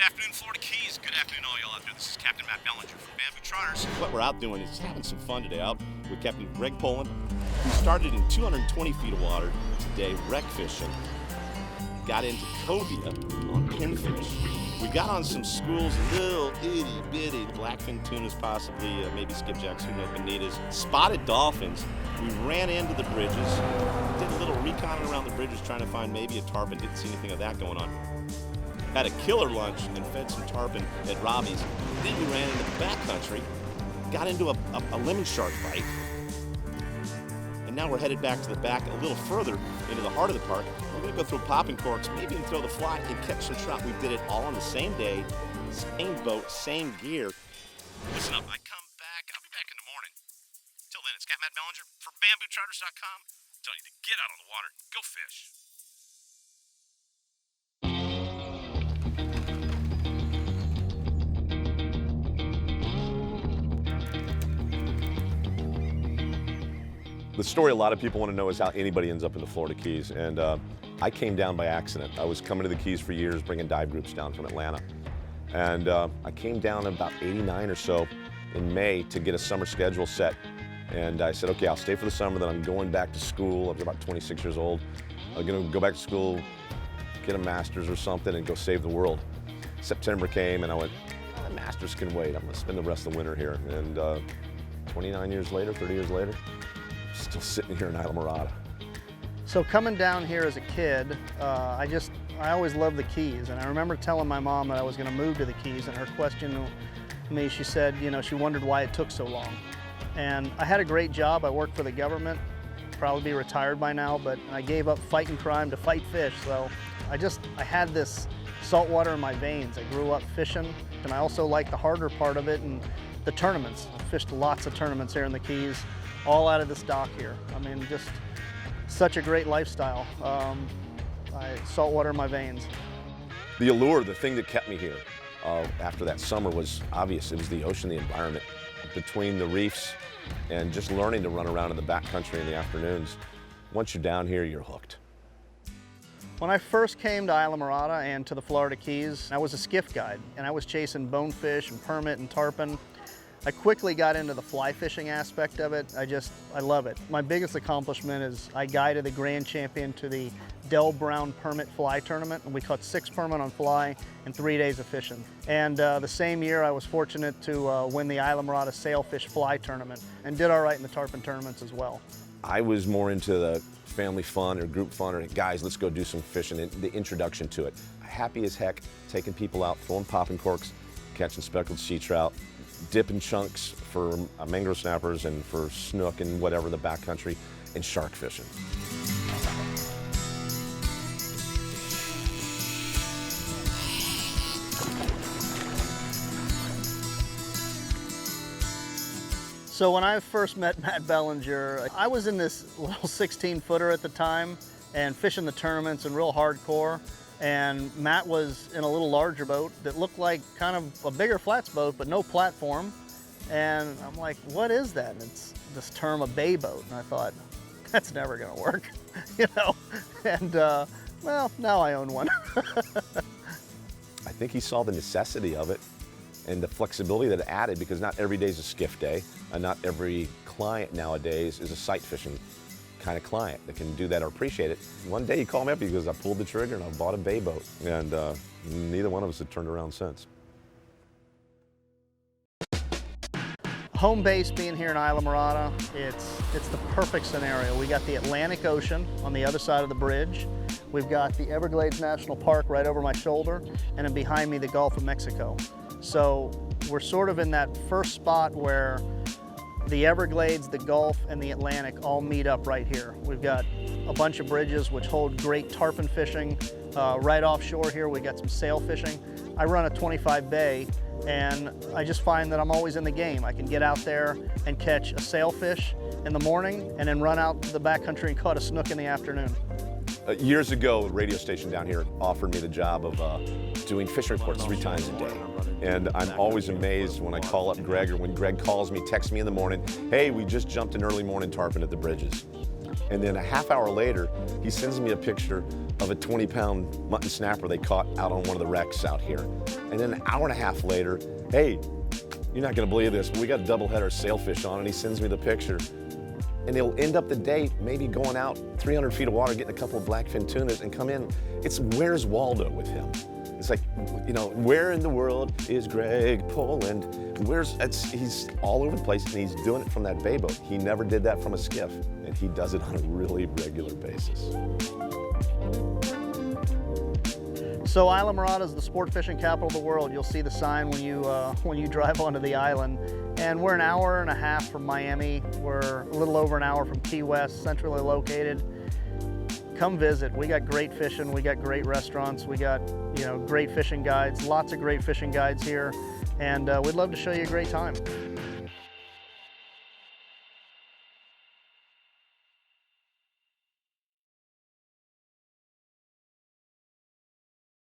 afternoon, Florida Keys. Good afternoon, all y'all out there. This is Captain Matt Bellinger from Bamboo Trotters. What we're out doing is having some fun today out with Captain Greg Poland. We started in 220 feet of water today, wreck fishing. Got into Cobia on pinfish. We got on some schools, little itty-bitty blackfin tunas, possibly, maybe skipjacks, who knows, bonitas. Spotted dolphins. We ran into the bridges, did a little recon around the bridges trying to find maybe a tarpon. Didn't see anything of that going on. Had a killer lunch and fed some tarpon at Robbies. Then we ran into the backcountry, got into a lemon shark bite, and now we're headed back to the back a little further into the heart of the park. We're gonna go through popping corks, maybe even throw the fly and catch some trout. We did it all on the same day, same boat, same gear. Listen up, I come back. I'll be back in the morning. Till then, it's Captain Matt Bellinger from BambooTrotters.com. Telling you to get out on the water, go fish. The story a lot of people want to know is how anybody ends up in the Florida Keys, and I came down by accident. I was coming to the Keys for years, bringing dive groups down from Atlanta, and I came down about '89 or so in May to get a summer schedule set, and I said, okay, I'll stay for the summer, then I'm going back to school. I was about 26 years old. I'm going to go back to school, get a master's or something, and go save the world. September came, and I went, the master's can wait. I'm going to spend the rest of the winter here, and 29 years later, 30 years later, still sitting here in Islamorada. So coming down here as a kid, I always loved the Keys, and I remember telling my mom that I was going to move to the Keys, and her question to me, she said, you know, she wondered why it took so long. And I had a great job. I worked for the government, probably be retired by now, but I gave up fighting crime to fight fish. So I had this saltwater in my veins. I grew up fishing, and I also liked the harder part of it and the tournaments. I fished lots of tournaments here in the Keys, all out of this dock here. I mean, just such a great lifestyle. Saltwater in my veins. The allure, the thing that kept me here after that summer was obvious. It was the ocean, the environment. Between the reefs and just learning to run around in the backcountry in the afternoons, once you're down here, you're hooked. When I first came to Islamorada and to the Florida Keys, I was a skiff guide, and I was chasing bonefish and permit and tarpon. I quickly got into the fly fishing aspect of it. I love it. My biggest accomplishment is I guided the grand champion to the Del Brown Permit Fly Tournament, and we caught 6 permit on fly in 3 days of fishing. And the same year I was fortunate to win the Islamorada Sailfish Fly Tournament and did all right in the tarpon tournaments as well. I was more into the family fun or group fun or guys, let's go do some fishing, and the introduction to it. Happy as heck, taking people out, throwing popping corks, catching speckled sea trout, dipping chunks for mangrove snappers and for snook and whatever the backcountry, and shark fishing. So when I first met Matt Bellinger, I was in this little 16-footer at the time and fishing the tournaments and real hardcore. And Matt was in a little larger boat that looked like kind of a bigger flats boat, but no platform. And I'm like, what is that? And it's this term, a bay boat. And I thought, that's never gonna work, you know? And well, now I own one. I think he saw the necessity of it and the flexibility that it added, because not every day is a skiff day, and not every client nowadays is a sight fishing kind of client that can do that or appreciate it. One day he called me up, he goes, I pulled the trigger and I bought a bay boat, and neither one of us had turned around since. Home base being here in Islamorada, it's the perfect scenario. We got the Atlantic Ocean on the other side of the bridge. We've got the Everglades National Park right over my shoulder, and then behind me the Gulf of Mexico. So we're sort of in that first spot where the Everglades, the Gulf, and the Atlantic all meet up right here. We've got a bunch of bridges which hold great tarpon fishing. Right offshore here we got some sail fishing. I run a 25 bay, and I just find that I'm always in the game. I can get out there and catch a sailfish in the morning and then run out to the backcountry and caught a snook in the afternoon. Years ago, a radio station down here offered me the job of doing fishing reports 3 times a day. And I'm always amazed when I call up Greg, or when Greg calls me, texts me in the morning, hey, we just jumped an early morning tarpon at the bridges. And then a half hour later, he sends me a picture of a 20-pound mutton snapper they caught out on one of the wrecks out here. And then an hour and a half later, hey, you're not gonna believe this, but we got a doubleheader sailfish on, and he sends me the picture. And they'll end up the day maybe going out 300 feet of water, getting a couple of blackfin tunas and come in. It's Where's Waldo with him. It's like, you know, where in the world is Greg Poland? He's all over the place, and he's doing it from that bay boat. He never did that from a skiff, and he does it on a really regular basis. So Islamorada is the sport fishing capital of the world. You'll see the sign when you drive onto the island. And we're an hour and a half from Miami. We're a little over an hour from Key West, centrally located. Come visit. We got great fishing. We got great restaurants. We got, you know, great fishing guides. Lots of great fishing guides here, and we'd love to show you a great time.